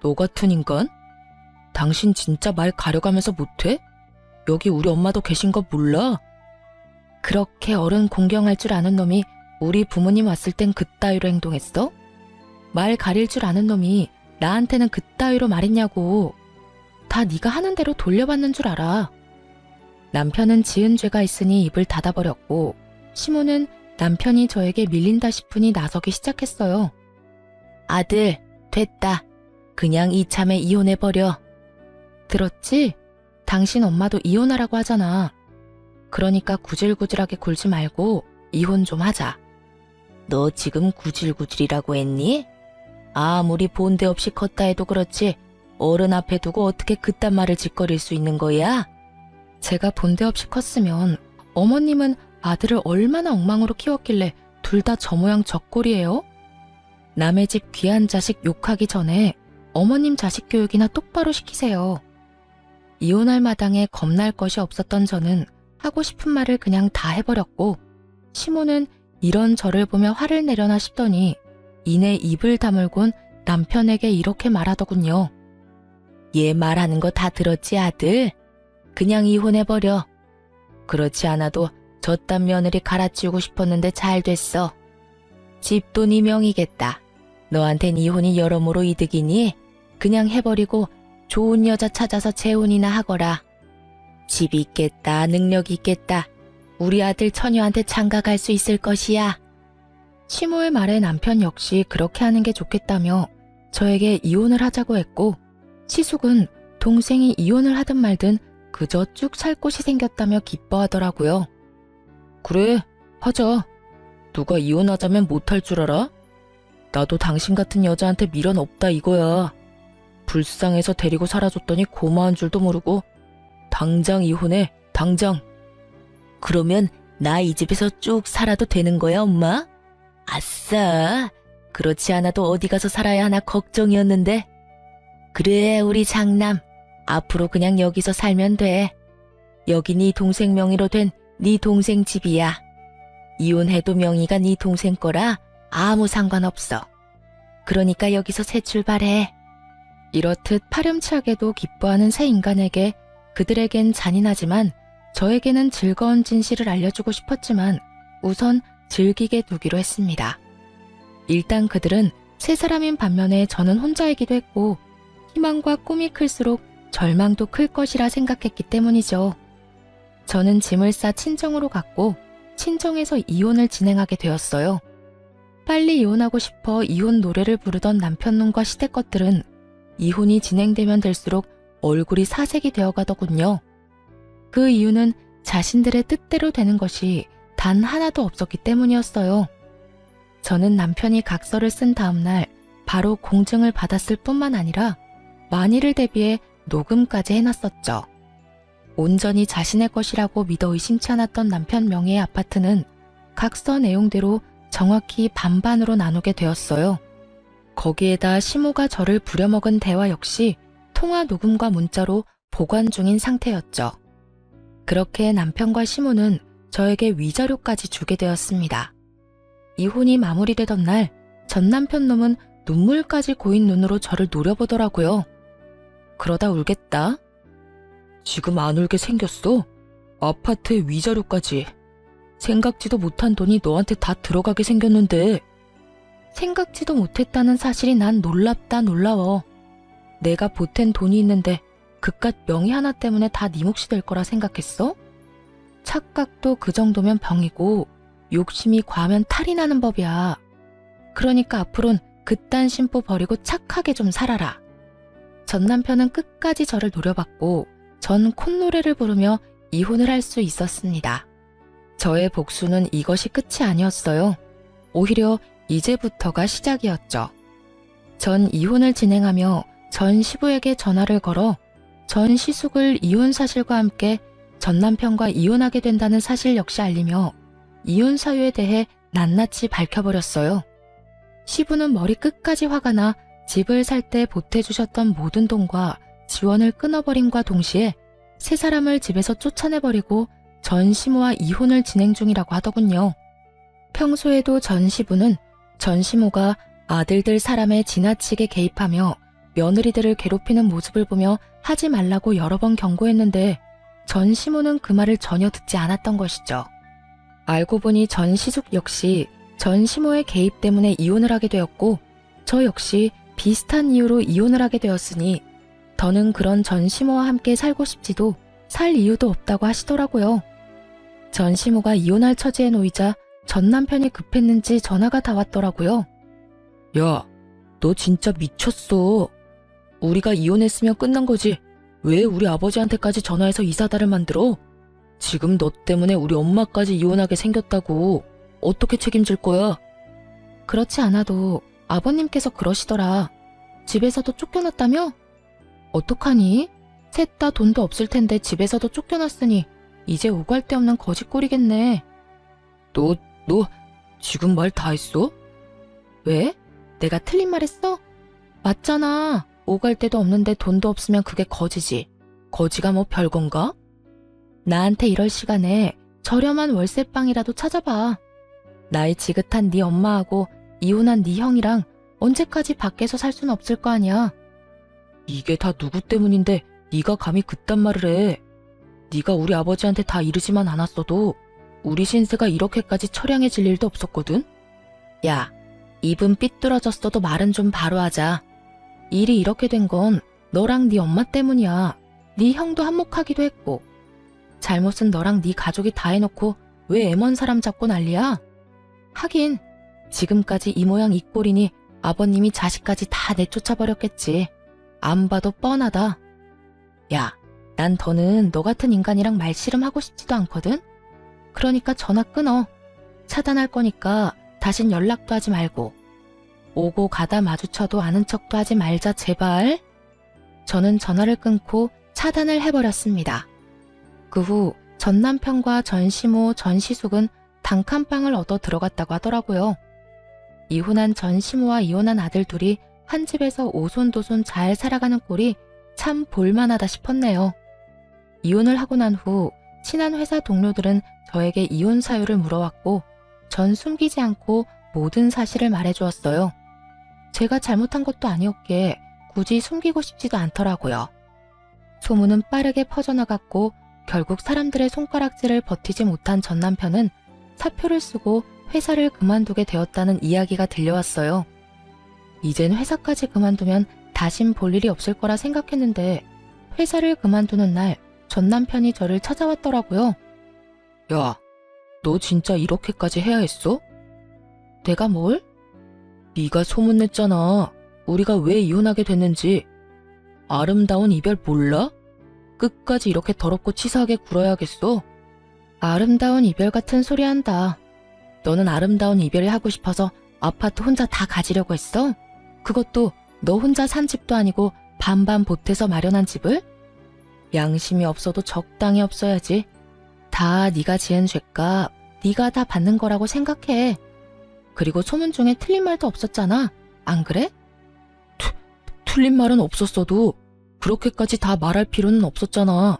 너 같은 인간? 당신 진짜 말 가려가면서 못해? 여기 우리 엄마도 계신 거 몰라? 그렇게 어른 공경할 줄 아는 놈이 우리 부모님 왔을 땐 그따위로 행동했어? 말 가릴 줄 아는 놈이 나한테는 그따위로 말했냐고. 다 네가 하는 대로 돌려받는 줄 알아. 남편은 지은 죄가 있으니 입을 닫아버렸고 시모는 남편이 저에게 밀린다 싶으니 나서기 시작했어요. 아들, 됐다. 그냥 이참에 이혼해버려. 들었지? 당신 엄마도 이혼하라고 하잖아. 그러니까 구질구질하게 굴지 말고 이혼 좀 하자. 너 지금 구질구질이라고 했니? 아무리 본데 없이 컸다 해도 그렇지 어른 앞에 두고 어떻게 그딴 말을 짓거릴 수 있는 거야? 제가 본데 없이 컸으면 어머님은 아들을 얼마나 엉망으로 키웠길래 둘 다 저 모양 저 꼴이에요? 남의 집 귀한 자식 욕하기 전에 어머님 자식 교육이나 똑바로 시키세요. 이혼할 마당에 겁날 것이 없었던 저는 하고 싶은 말을 그냥 다 해버렸고 시모는 이런 저를 보며 화를 내려나 싶더니 이내 입을 다물곤 남편에게 이렇게 말하더군요. 얘 말하는 거 다 들었지, 아들? 그냥 이혼해버려. 그렇지 않아도 저딴 며느리 갈아치우고 싶었는데 잘 됐어. 집도 네 명이겠다. 너한텐 이혼이 여러모로 이득이니 그냥 해버리고 좋은 여자 찾아서 재혼이나 하거라. 집이 있겠다, 능력이 있겠다. 우리 아들 처녀한테 장가갈 수 있을 것이야. 시모의 말에 남편 역시 그렇게 하는 게 좋겠다며 저에게 이혼을 하자고 했고, 시숙은 동생이 이혼을 하든 말든 그저 쭉 살 곳이 생겼다며 기뻐하더라고요. 그래, 하자. 누가 이혼하자면 못할 줄 알아? 나도 당신 같은 여자한테 미련 없다 이거야. 불쌍해서 데리고 살아줬더니 고마운 줄도 모르고. 당장 이혼해, 당장. 그러면 나 이 집에서 쭉 살아도 되는 거야, 엄마? 아싸, 그렇지 않아도 어디 가서 살아야 하나 걱정이었는데. 그래, 우리 장남. 앞으로 그냥 여기서 살면 돼. 여기 네 동생 명의로 된 네 동생 집이야. 이혼해도 명의가 네 동생 거라 아무 상관없어. 그러니까 여기서 새 출발해. 이렇듯 파렴치하게도 기뻐하는 새 인간에게 그들에겐 잔인하지만 저에게는 즐거운 진실을 알려주고 싶었지만 우선 즐기게 두기로 했습니다. 일단 그들은 세 사람인 반면에 저는 혼자이기도 했고 희망과 꿈이 클수록 절망도 클 것이라 생각했기 때문이죠. 저는 짐을 싸 친정으로 갔고 친정에서 이혼을 진행하게 되었어요. 빨리 이혼하고 싶어 이혼 노래를 부르던 남편놈과 시댁 것들은 이혼이 진행되면 될수록 얼굴이 사색이 되어가더군요. 그 이유는 자신들의 뜻대로 되는 것이 단 하나도 없었기 때문이었어요. 저는 남편이 각서를 쓴 다음날 바로 공증을 받았을 뿐만 아니라 만일을 대비해 녹음까지 해놨었죠. 온전히 자신의 것이라고 믿어 의심치 않았던 남편 명의의 아파트는 각서 내용대로 정확히 반반으로 나누게 되었어요. 거기에다 시모가 저를 부려먹은 대화 역시 통화 녹음과 문자로 보관 중인 상태였죠. 그렇게 남편과 시모는 저에게 위자료까지 주게 되었습니다. 이혼이 마무리되던 날 전 남편 놈은 눈물까지 고인 눈으로 저를 노려보더라고요. 그러다 울겠다. 지금 안 울게 생겼어? 아파트에 위자료까지. 생각지도 못한 돈이 너한테 다 들어가게 생겼는데. 생각지도 못했다는 사실이 난 놀랍다 놀라워. 내가 보탠 돈이 있는데 그깟 명의 하나 때문에 다 네 몫이 될 거라 생각했어? 착각도 그 정도면 병이고 욕심이 과하면 탈이 나는 법이야. 그러니까 앞으론 그딴 심보 버리고 착하게 좀 살아라. 전 남편은 끝까지 저를 노려봤고 전 콧노래를 부르며 이혼을 할 수 있었습니다. 저의 복수는 이것이 끝이 아니었어요. 오히려 이제부터가 시작이었죠. 전 이혼을 진행하며 전 시부에게 전화를 걸어 전 시숙을 이혼 사실과 함께 전 남편과 이혼하게 된다는 사실 역시 알리며 이혼 사유에 대해 낱낱이 밝혀버렸어요. 시부는 머리 끝까지 화가 나 집을 살 때 보태주셨던 모든 돈과 지원을 끊어버림과 동시에 세 사람을 집에서 쫓아내버리고 전 시모와 이혼을 진행 중이라고 하더군요. 평소에도 전 시부는 전 시모가 아들들 사람에 지나치게 개입하며 며느리들을 괴롭히는 모습을 보며 하지 말라고 여러 번 경고했는데 전 시모는 그 말을 전혀 듣지 않았던 것이죠. 알고 보니 전 시숙 역시 전 시모의 개입 때문에 이혼을 하게 되었고 저 역시 비슷한 이유로 이혼을 하게 되었으니 더는 그런 전 시모와 함께 살고 싶지도 살 이유도 없다고 하시더라고요. 전 시모가 이혼할 처지에 놓이자 전 남편이 급했는지 전화가 다 왔더라고요. 야, 너 진짜 미쳤어. 우리가 이혼했으면 끝난 거지. 왜 우리 아버지한테까지 전화해서 이사다를 만들어? 지금 너 때문에 우리 엄마까지 이혼하게 생겼다고. 어떻게 책임질 거야? 그렇지 않아도 아버님께서 그러시더라. 집에서도 쫓겨났다며? 어떡하니? 셋 다 돈도 없을 텐데 집에서도 쫓겨났으니 이제 오갈 데 없는 거짓골이겠네. 너 지금 말 다 했어? 왜? 내가 틀린 말 했어? 맞잖아. 오갈 데도 없는데 돈도 없으면 그게 거지지. 거지가 뭐 별건가? 나한테 이럴 시간에 저렴한 월세방이라도 찾아봐. 나이 지긋한 네 엄마하고 이혼한 네 형이랑 언제까지 밖에서 살 수는 없을 거 아니야. 이게 다 누구 때문인데 네가 감히 그딴 말을 해. 네가 우리 아버지한테 다 이르지만 않았어도 우리 신세가 이렇게까지 처량해질 일도 없었거든. 야, 입은 삐뚤어졌어도 말은 좀 바로 하자. 일이 이렇게 된 건 너랑 네 엄마 때문이야. 네 형도 한몫하기도 했고. 잘못은 너랑 네 가족이 다 해놓고 왜 애먼 사람 잡고 난리야? 하긴 지금까지 이 모양 이 꼴이니 아버님이 자식까지 다 내쫓아버렸겠지. 안 봐도 뻔하다. 야, 난 더는 너 같은 인간이랑 말씨름하고 싶지도 않거든? 그러니까 전화 끊어. 차단할 거니까 다신 연락도 하지 말고. 오고 가다 마주쳐도 아는 척도 하지 말자 제발. 저는 전화를 끊고 차단을 해버렸습니다. 그 후 전 남편과 전 시모, 전 시숙은 단칸방을 얻어 들어갔다고 하더라고요. 이혼한 전 시모와 이혼한 아들 둘이 한 집에서 오손도손 잘 살아가는 꼴이 참 볼만하다 싶었네요. 이혼을 하고 난 후 친한 회사 동료들은 저에게 이혼 사유를 물어왔고 전 숨기지 않고 모든 사실을 말해주었어요. 제가 잘못한 것도 아니었기에 굳이 숨기고 싶지도 않더라고요. 소문은 빠르게 퍼져나갔고 결국 사람들의 손가락질을 버티지 못한 전 남편은 사표를 쓰고 회사를 그만두게 되었다는 이야기가 들려왔어요. 이젠 회사까지 그만두면 다신 볼 일이 없을 거라 생각했는데 회사를 그만두는 날 전 남편이 저를 찾아왔더라고요. 야, 너 진짜 이렇게까지 해야 했어? 내가 뭘? 네가 소문냈잖아. 우리가 왜 이혼하게 됐는지. 아름다운 이별 몰라? 끝까지 이렇게 더럽고 치사하게 굴어야겠어? 아름다운 이별 같은 소리 한다. 너는 아름다운 이별이 하고 싶어서 아파트 혼자 다 가지려고 했어? 그것도 너 혼자 산 집도 아니고 반반 보태서 마련한 집을? 양심이 없어도 적당히 없어야지. 다 네가 지은 죄값 네가 다 받는 거라고 생각해. 그리고 소문 중에 틀린 말도 없었잖아. 안 그래? 틀린 말은 없었어도 그렇게까지 다 말할 필요는 없었잖아.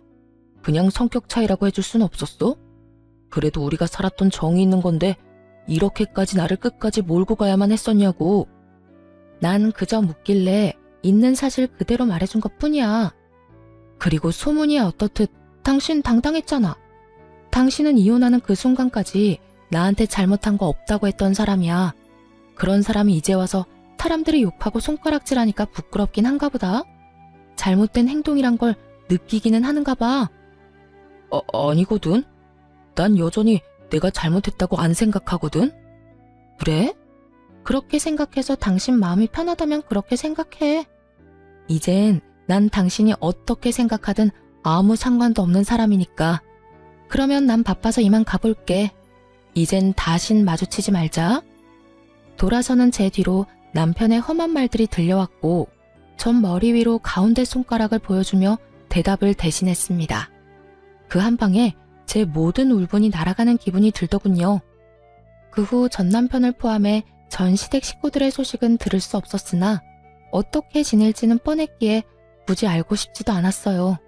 그냥 성격 차이라고 해줄 순 없었어? 그래도 우리가 살았던 정이 있는 건데 이렇게까지 나를 끝까지 몰고 가야만 했었냐고. 난 그저 묻길래 있는 사실 그대로 말해준 것뿐이야. 그리고 소문이 어떻듯 당신 당당했잖아. 당신은 이혼하는 그 순간까지 나한테 잘못한 거 없다고 했던 사람이야. 그런 사람이 이제 와서 사람들이 욕하고 손가락질하니까 부끄럽긴 한가 보다. 잘못된 행동이란 걸 느끼기는 하는가 봐. 아니거든. 난 여전히 내가 잘못했다고 안 생각하거든. 그래? 그렇게 생각해서 당신 마음이 편하다면 그렇게 생각해. 이젠 난 당신이 어떻게 생각하든 아무 상관도 없는 사람이니까. 그러면 난 바빠서 이만 가볼게. 이젠 다신 마주치지 말자. 돌아서는 제 뒤로 남편의 험한 말들이 들려왔고 전 머리 위로 가운데 손가락을 보여주며 대답을 대신했습니다. 그 한 방에 제 모든 울분이 날아가는 기분이 들더군요. 그 후 전 남편을 포함해 전 시댁 식구들의 소식은 들을 수 없었으나 어떻게 지낼지는 뻔했기에 굳이 알고 싶지도 않았어요.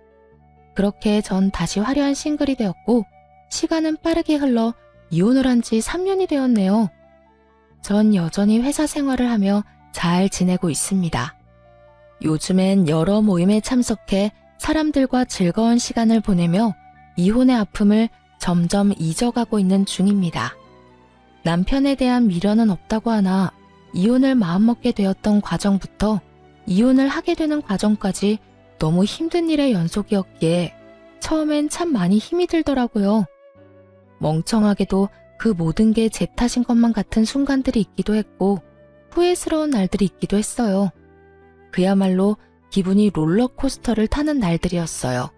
그렇게 전 다시 화려한 싱글이 되었고 시간은 빠르게 흘러 이혼을 한 지 3년이 되었네요. 전 여전히 회사 생활을 하며 잘 지내고 있습니다. 요즘엔 여러 모임에 참석해 사람들과 즐거운 시간을 보내며 이혼의 아픔을 점점 잊어가고 있는 중입니다. 남편에 대한 미련은 없다고 하나 이혼을 마음먹게 되었던 과정부터 이혼을 하게 되는 과정까지 너무 힘든 일의 연속이었기에 처음엔 참 많이 힘이 들더라고요. 멍청하게도 그 모든 게 제 탓인 것만 같은 순간들이 있기도 했고 후회스러운 날들이 있기도 했어요. 그야말로 기분이 롤러코스터를 타는 날들이었어요.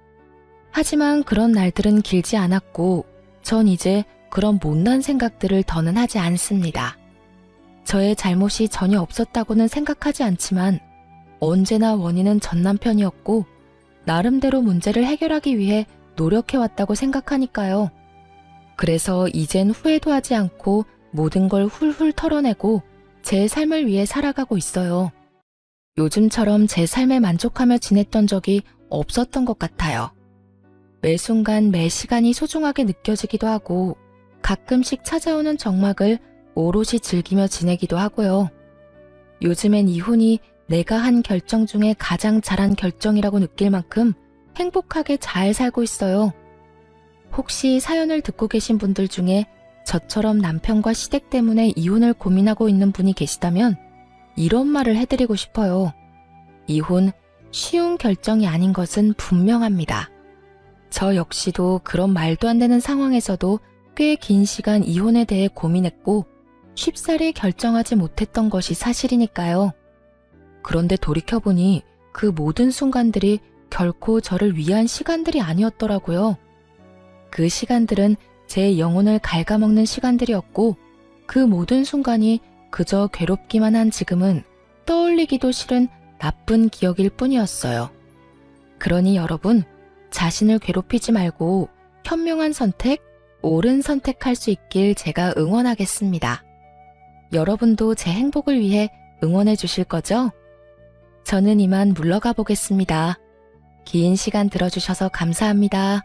하지만 그런 날들은 길지 않았고 전 이제 그런 못난 생각들을 더는 하지 않습니다. 저의 잘못이 전혀 없었다고는 생각하지 않지만 언제나 원인은 전 남편이었고 나름대로 문제를 해결하기 위해 노력해왔다고 생각하니까요. 그래서 이젠 후회도 하지 않고 모든 걸 훌훌 털어내고 제 삶을 위해 살아가고 있어요. 요즘처럼 제 삶에 만족하며 지냈던 적이 없었던 것 같아요. 매 순간 매 시간이 소중하게 느껴지기도 하고 가끔씩 찾아오는 정막을 오롯이 즐기며 지내기도 하고요. 요즘엔 이혼이 내가 한 결정 중에 가장 잘한 결정이라고 느낄 만큼 행복하게 잘 살고 있어요. 혹시 사연을 듣고 계신 분들 중에 저처럼 남편과 시댁 때문에 이혼을 고민하고 있는 분이 계시다면 이런 말을 해드리고 싶어요. 이혼 쉬운 결정이 아닌 것은 분명합니다. 저 역시도 그런 말도 안 되는 상황에서도 꽤 긴 시간 이혼에 대해 고민했고 쉽사리 결정하지 못했던 것이 사실이니까요. 그런데 돌이켜보니 그 모든 순간들이 결코 저를 위한 시간들이 아니었더라고요. 그 시간들은 제 영혼을 갉아먹는 시간들이었고 그 모든 순간이 그저 괴롭기만 한 지금은 떠올리기도 싫은 나쁜 기억일 뿐이었어요. 그러니 여러분, 자신을 괴롭히지 말고 현명한 선택, 옳은 선택할 수 있길 제가 응원하겠습니다. 여러분도 제 행복을 위해 응원해 주실 거죠? 저는 이만 물러가 보겠습니다. 긴 시간 들어주셔서 감사합니다.